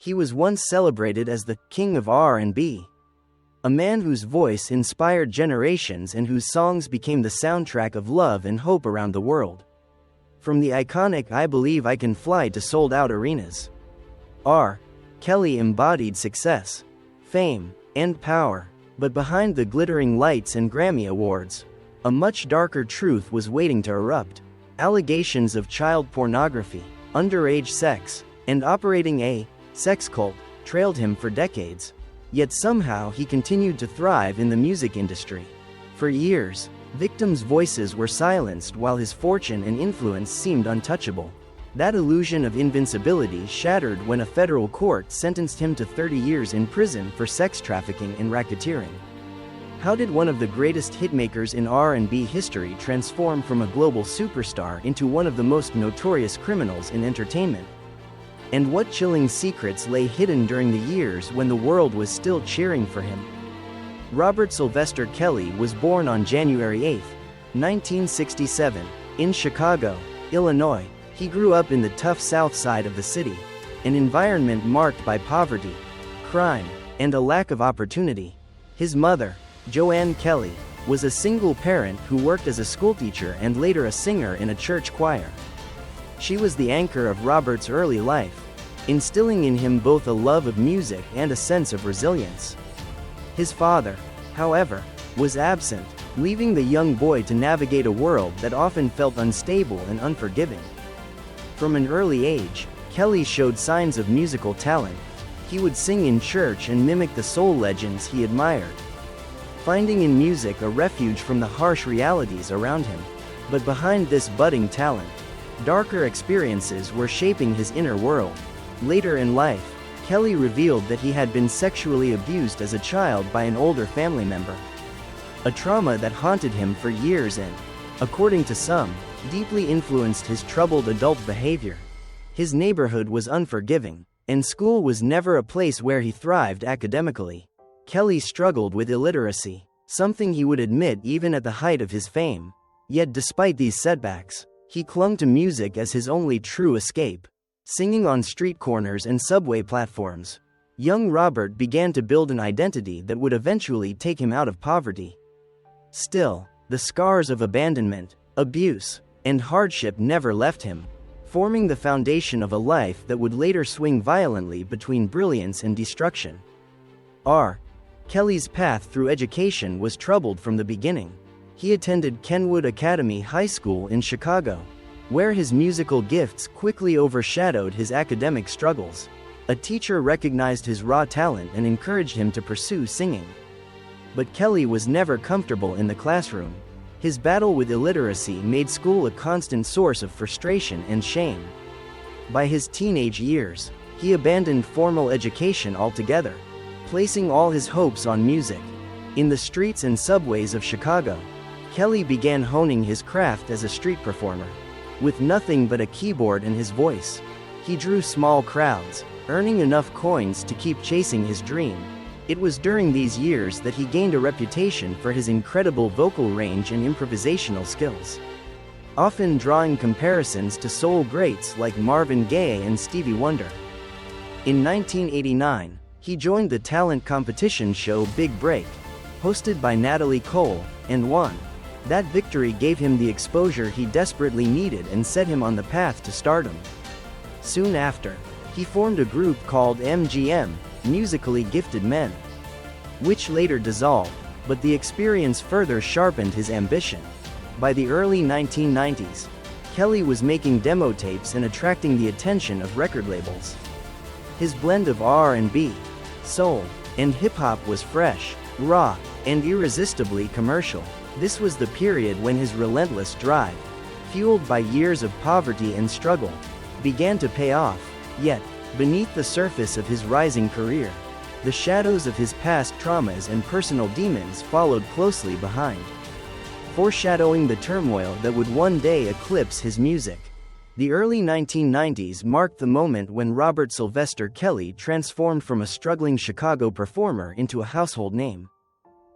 He was once celebrated as the king of R&B, a man whose voice inspired generations and whose songs became the soundtrack of love and hope around the world. From the iconic "I Believe I Can Fly" to sold-out arenas, R. Kelly embodied success, fame, and power. But behind the glittering lights and Grammy Awards, a much darker truth was waiting to erupt. Allegations of child pornography, underage sex, and operating a sex cult trailed him for decades. Yet somehow he continued to thrive in the music industry. For years, victims' voices were silenced while his fortune and influence seemed untouchable. That illusion of invincibility shattered when a federal court sentenced him to 30 years in prison for sex trafficking and racketeering. How did one of the greatest hitmakers in R&B history transform from a global superstar into one of the most notorious criminals in entertainment? And what chilling secrets lay hidden during the years when the world was still cheering for him? Robert Sylvester Kelly was born on January 8, 1967, in Chicago, Illinois. He grew up in the tough south side of the city, an environment marked by poverty, crime, and a lack of opportunity. His mother, Joanne Kelly, was a single parent who worked as a schoolteacher and later a singer in a church choir. She was the anchor of Robert's early life, instilling in him both a love of music and a sense of resilience. His father, however, was absent, leaving the young boy to navigate a world that often felt unstable and unforgiving. From an early age, Kelly showed signs of musical talent. He would sing in church and mimic the soul legends he admired, finding in music a refuge from the harsh realities around him. But behind this budding talent, darker experiences were shaping his inner world. Later in life, Kelly revealed that he had been sexually abused as a child by an older family member, a trauma that haunted him for years and, according to some, deeply influenced his troubled adult behavior. His neighborhood was unforgiving, and school was never a place where he thrived academically. Kelly struggled with illiteracy, something he would admit even at the height of his fame. Yet despite these setbacks, he clung to music as his only true escape. Singing on street corners and subway platforms, young Robert began to build an identity that would eventually take him out of poverty. Still, the scars of abandonment, abuse, and hardship never left him, forming the foundation of a life that would later swing violently between brilliance and destruction. R. Kelly's path through education was troubled from the beginning. He attended Kenwood Academy High School in Chicago, where his musical gifts quickly overshadowed his academic struggles. A teacher recognized his raw talent and encouraged him to pursue singing. But Kelly was never comfortable in the classroom. His battle with illiteracy made school a constant source of frustration and shame. By his teenage years, he abandoned formal education altogether, placing all his hopes on music. In the streets and subways of Chicago, Kelly began honing his craft as a street performer. With nothing but a keyboard and his voice, he drew small crowds, earning enough coins to keep chasing his dream. It was during these years that he gained a reputation for his incredible vocal range and improvisational skills, often drawing comparisons to soul greats like Marvin Gaye and Stevie Wonder. In 1989, he joined the talent competition show Big Break, hosted by Natalie Cole, and won. That victory gave him the exposure he desperately needed and set him on the path to stardom. Soon after, he formed a group called MGM, Musically Gifted Men, which later dissolved, but the experience further sharpened his ambition. By the early 1990s, Kelly was making demo tapes and attracting the attention of record labels. His blend of R&B, soul, and hip-hop was fresh, raw, and irresistibly commercial. This was the period when his relentless drive, fueled by years of poverty and struggle, began to pay off. Yet, beneath the surface of his rising career, the shadows of his past traumas and personal demons followed closely behind, foreshadowing the turmoil that would one day eclipse his music. The early 1990s marked the moment when Robert Sylvester Kelly transformed from a struggling Chicago performer into a household name.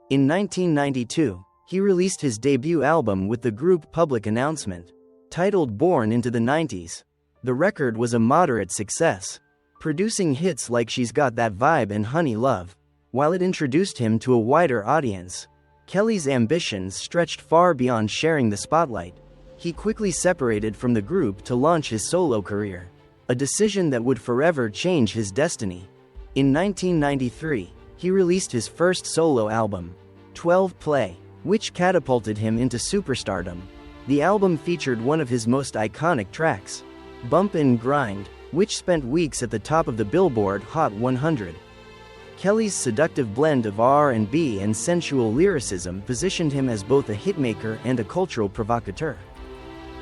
In 1992, he released his debut album with the group Public Announcement, titled Born into the 90s. The record was a moderate success, producing hits like She's Got That Vibe and Honey Love. While it introduced him to a wider audience, Kelly's ambitions stretched far beyond sharing the spotlight. He quickly separated from the group to launch his solo career, a decision that would forever change his destiny. In 1993, he released his first solo album, 12 Play, which catapulted him into superstardom. The album featured one of his most iconic tracks, Bump and Grind, which spent weeks at the top of the Billboard Hot 100. Kelly's seductive blend of R&B and sensual lyricism positioned him as both a hitmaker and a cultural provocateur.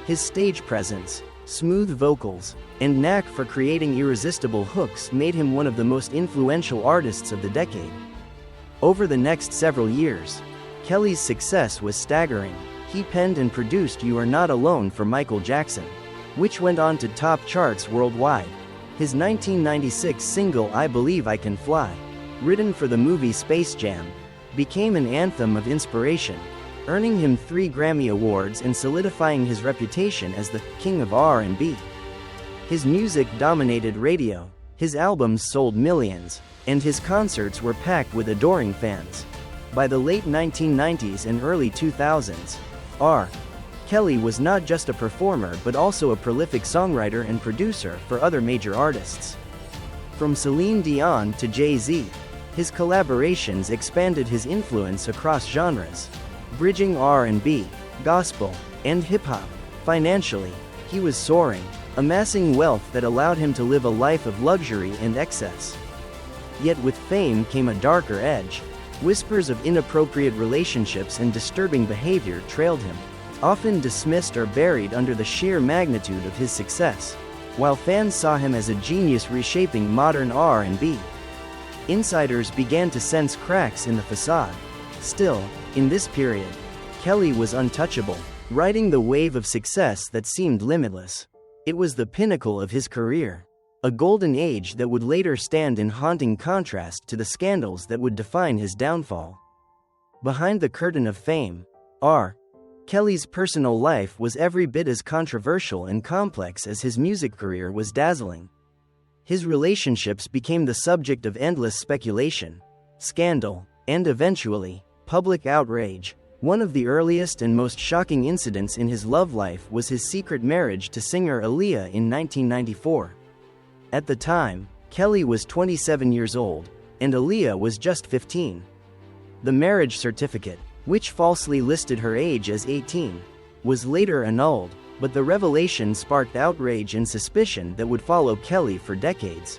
His stage presence, smooth vocals, and knack for creating irresistible hooks made him one of the most influential artists of the decade. Over the next several years, Kelly's success was staggering. He penned and produced You Are Not Alone for Michael Jackson, which went on to top charts worldwide. His 1996 single I Believe I Can Fly, written for the movie Space Jam, became an anthem of inspiration, earning him 3 Grammy Awards and solidifying his reputation as the king of R&B. His music dominated radio, his albums sold millions, and his concerts were packed with adoring fans. By the late 1990s and early 2000s, R. Kelly was not just a performer but also a prolific songwriter and producer for other major artists. From Celine Dion to Jay-Z, his collaborations expanded his influence across genres, bridging R&B, gospel, and hip-hop. Financially, he was soaring, amassing wealth that allowed him to live a life of luxury and excess. Yet with fame came a darker edge. Whispers of inappropriate relationships and disturbing behavior trailed him, often dismissed or buried under the sheer magnitude of his success. While fans saw him as a genius reshaping modern R&B, insiders began to sense cracks in the facade. Still, in this period, Kelly was untouchable, riding the wave of success that seemed limitless. It was the pinnacle of his career, a golden age that would later stand in haunting contrast to the scandals that would define his downfall. Behind the curtain of fame, R. Kelly's personal life was every bit as controversial and complex as his music career was dazzling. His relationships became the subject of endless speculation, scandal, and eventually, public outrage. One of the earliest and most shocking incidents in his love life was his secret marriage to singer Aaliyah in 1994. At the time, Kelly was 27 years old, and Aaliyah was just 15. The marriage certificate, which falsely listed her age as 18, was later annulled, but the revelation sparked outrage and suspicion that would follow Kelly for decades.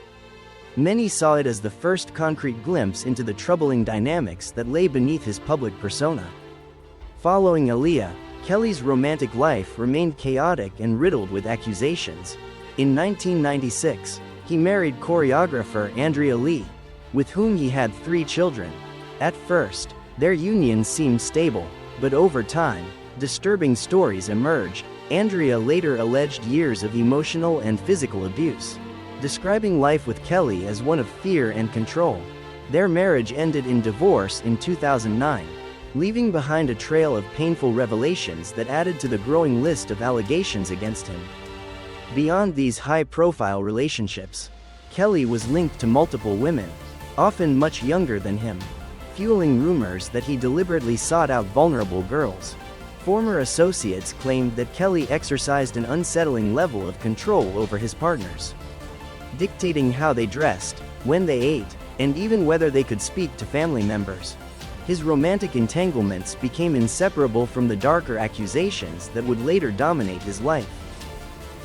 Many saw it as the first concrete glimpse into the troubling dynamics that lay beneath his public persona. Following Aaliyah, Kelly's romantic life remained chaotic and riddled with accusations. In 1996, he married choreographer Andrea Lee, with whom he had 3 children. At first, their union seemed stable, but over time, disturbing stories emerged. Andrea later alleged years of emotional and physical abuse, describing life with Kelly as one of fear and control. Their marriage ended in divorce in 2009, leaving behind a trail of painful revelations that added to the growing list of allegations against him. Beyond these high-profile relationships, Kelly was linked to multiple women, often much younger than him, fueling rumors that he deliberately sought out vulnerable girls. Former associates claimed that Kelly exercised an unsettling level of control over his partners, dictating how they dressed, when they ate, and even whether they could speak to family members. His romantic entanglements became inseparable from the darker accusations that would later dominate his life.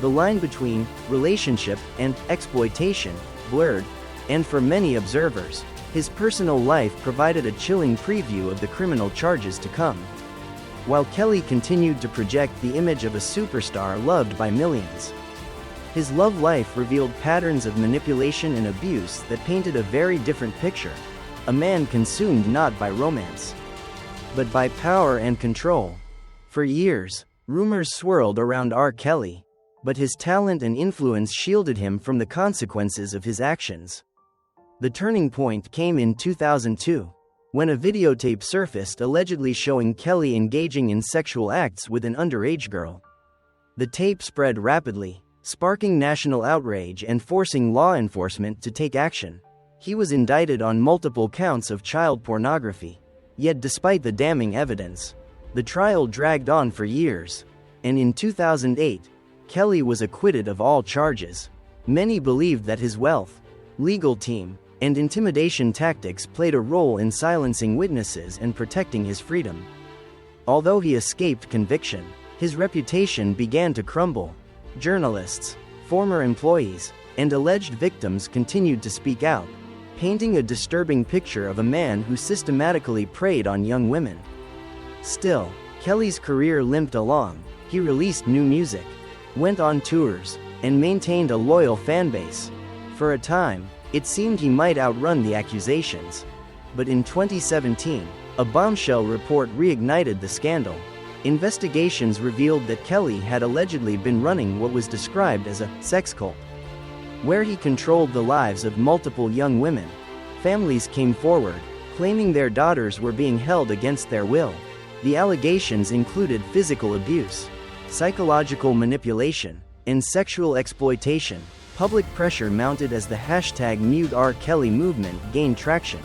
The line between relationship and exploitation blurred, and for many observers, his personal life provided a chilling preview of the criminal charges to come. While Kelly continued to project the image of a superstar loved by millions, his love life revealed patterns of manipulation and abuse that painted a very different picture. A man consumed not by romance, but by power and control. For years, rumors swirled around R. Kelly, but his talent and influence shielded him from the consequences of his actions. The turning point came in 2002, when a videotape surfaced allegedly showing Kelly engaging in sexual acts with an underage girl. The tape spread rapidly, sparking national outrage and forcing law enforcement to take action. He was indicted on multiple counts of child pornography. Yet despite the damning evidence, the trial dragged on for years, and in 2008, Kelly was acquitted of all charges. Many believed that his wealth, legal team, and intimidation tactics played a role in silencing witnesses and protecting his freedom. Although he escaped conviction, his reputation began to crumble. Journalists, former employees, and alleged victims continued to speak out, painting a disturbing picture of a man who systematically preyed on young women. Still, Kelly's career limped along. He released new music, went on tours, and maintained a loyal fanbase. For a time, it seemed he might outrun the accusations. But in 2017, a bombshell report reignited the scandal. Investigations revealed that Kelly had allegedly been running what was described as a sex cult, where he controlled the lives of multiple young women. Families came forward, claiming their daughters were being held against their will. The allegations included physical abuse, psychological manipulation, and sexual exploitation. Public pressure mounted as the hashtag #MuteRKelly movement gained traction,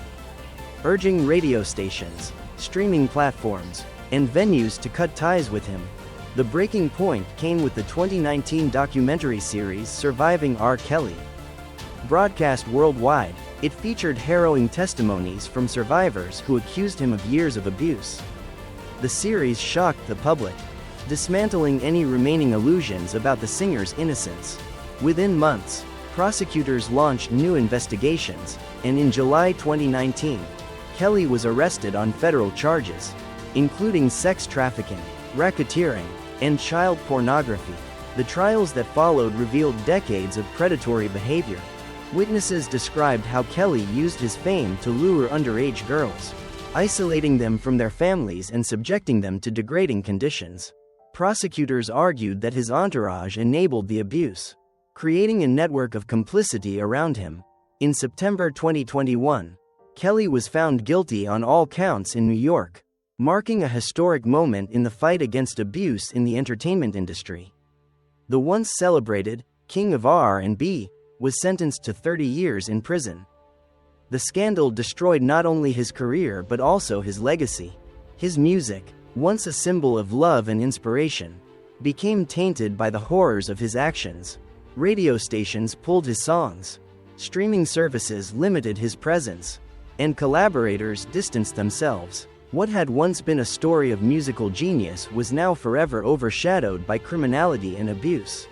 urging radio stations, streaming platforms, and venues to cut ties with him. The breaking point came with the 2019 documentary series Surviving R. Kelly. Broadcast worldwide, it featured harrowing testimonies from survivors who accused him of years of abuse. The series shocked the public, dismantling any remaining illusions about the singer's innocence. Within months, prosecutors launched new investigations, and in July 2019, Kelly was arrested on federal charges, including sex trafficking, racketeering, and child pornography. The trials that followed revealed decades of predatory behavior. Witnesses described how Kelly used his fame to lure underage girls, isolating them from their families and subjecting them to degrading conditions. Prosecutors argued that his entourage enabled the abuse, creating a network of complicity around him. In September 2021, Kelly was found guilty on all counts in New York, marking a historic moment in the fight against abuse in the entertainment industry. The once celebrated King of R&B was sentenced to 30 years in prison. The scandal destroyed not only his career but also his legacy. His music, once a symbol of love and inspiration, became tainted by the horrors of his actions. Radio stations pulled his songs, streaming services limited his presence, and collaborators distanced themselves. What had once been a story of musical genius was now forever overshadowed by criminality and abuse.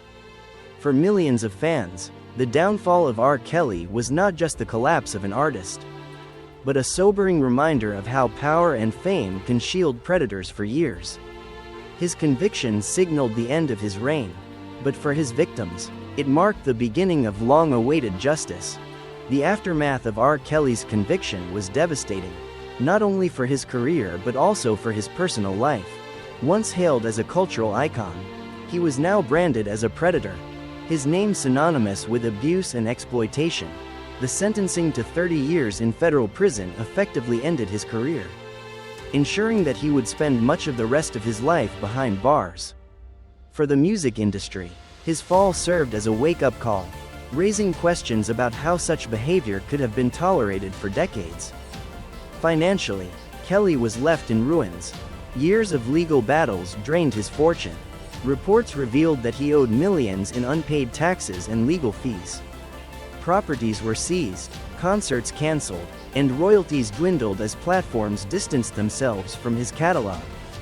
For millions of fans, the downfall of R. Kelly was not just the collapse of an artist, but a sobering reminder of how power and fame can shield predators for years. His conviction signaled the end of his reign, but for his victims, it marked the beginning of long-awaited justice. The aftermath of R. Kelly's conviction was devastating, not only for his career but also for his personal life. Once hailed as a cultural icon, he was now branded as a predator, his name synonymous with abuse and exploitation. The sentencing to 30 years in federal prison effectively ended his career, ensuring that he would spend much of the rest of his life behind bars. For the music industry, his fall served as a wake-up call, raising questions about how such behavior could have been tolerated for decades. Financially, Kelly was left in ruins. Years of legal battles drained his fortune. Reports revealed that he owed millions in unpaid taxes and legal fees. Properties were seized, concerts canceled, and royalties dwindled as platforms distanced themselves from his catalog.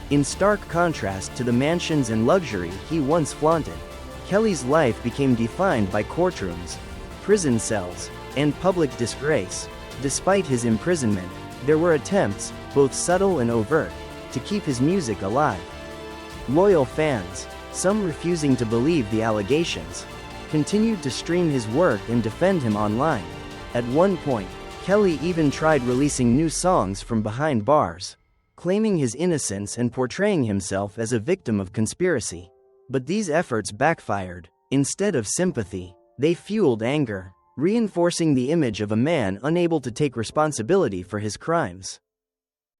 In stark contrast to the mansions and luxury he once flaunted, Kelly's life became defined by courtrooms, prison cells, and public disgrace. Despite his imprisonment, there were attempts, both subtle and overt, to keep his music alive. Loyal fans, some refusing to believe the allegations, continued to stream his work and defend him online. At one point, Kelly even tried releasing new songs from behind bars, claiming his innocence and portraying himself as a victim of conspiracy. But these efforts backfired. Instead of sympathy, they fueled anger, reinforcing the image of a man unable to take responsibility for his crimes.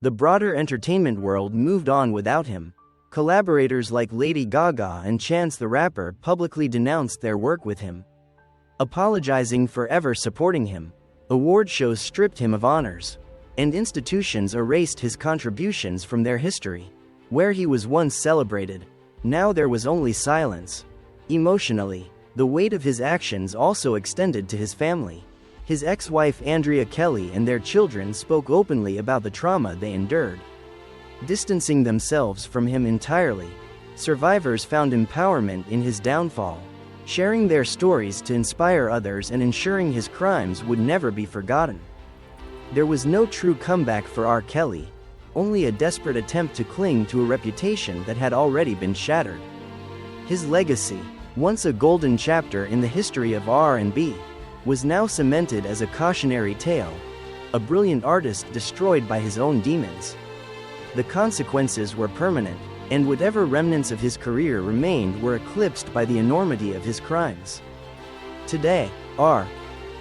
The broader entertainment world moved on without him. Collaborators like Lady Gaga and Chance the Rapper publicly denounced their work with him, apologizing for ever supporting him. Award shows stripped him of honors, and institutions erased his contributions from their history. Where he was once celebrated, now there was only silence. Emotionally, the weight of his actions also extended to his family. His ex-wife Andrea Kelly and their children spoke openly about the trauma they endured, distancing themselves from him entirely. Survivors found empowerment in his downfall, sharing their stories to inspire others and ensuring his crimes would never be forgotten. There was no true comeback for R. Kelly, only a desperate attempt to cling to a reputation that had already been shattered. His legacy, once a golden chapter in the history of R&B, was now cemented as a cautionary tale, a brilliant artist destroyed by his own demons. The consequences were permanent, and whatever remnants of his career remained were eclipsed by the enormity of his crimes. Today, R.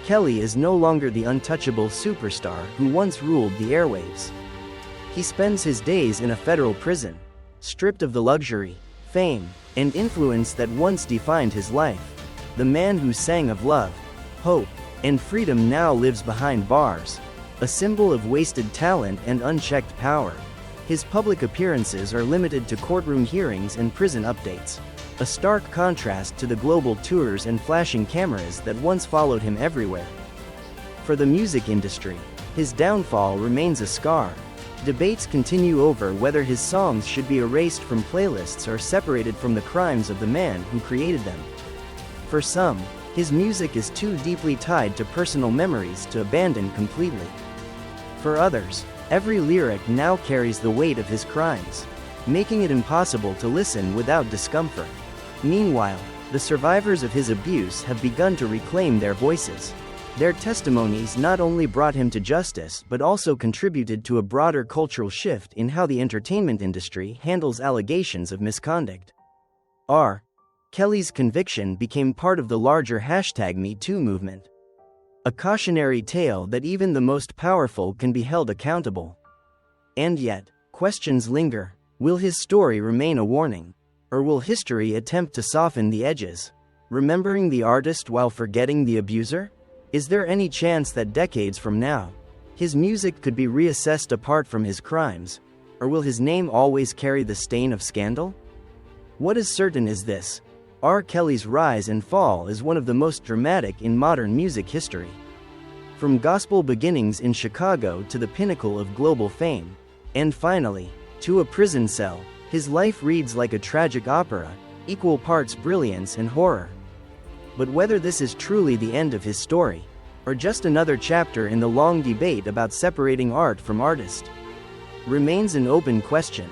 Kelly is no longer the untouchable superstar who once ruled the airwaves. He spends his days in a federal prison, stripped of the luxury, fame, and influence that once defined his life. The man who sang of love, hope, and freedom now lives behind bars, a symbol of wasted talent and unchecked power. His public appearances are limited to courtroom hearings and prison updates, a stark contrast to the global tours and flashing cameras that once followed him everywhere. For the music industry, his downfall remains a scar. Debates continue over whether his songs should be erased from playlists or separated from the crimes of the man who created them. For some, his music is too deeply tied to personal memories to abandon completely. For others, every lyric now carries the weight of his crimes, making it impossible to listen without discomfort. Meanwhile, the survivors of his abuse have begun to reclaim their voices. Their testimonies not only brought him to justice but also contributed to a broader cultural shift in how the entertainment industry handles allegations of misconduct. R. Kelly's conviction became part of the larger #MeToo movement, a cautionary tale that even the most powerful can be held accountable. And yet, questions linger. Will his story remain a warning? Or will history attempt to soften the edges, remembering the artist while forgetting the abuser? Is there any chance that decades from now, his music could be reassessed apart from his crimes? Or will his name always carry the stain of scandal? What is certain is this: R. Kelly's rise and fall is one of the most dramatic in modern music history. From gospel beginnings in Chicago to the pinnacle of global fame, and finally, to a prison cell, his life reads like a tragic opera, equal parts brilliance and horror. But whether this is truly the end of his story, or just another chapter in the long debate about separating art from artist, remains an open question.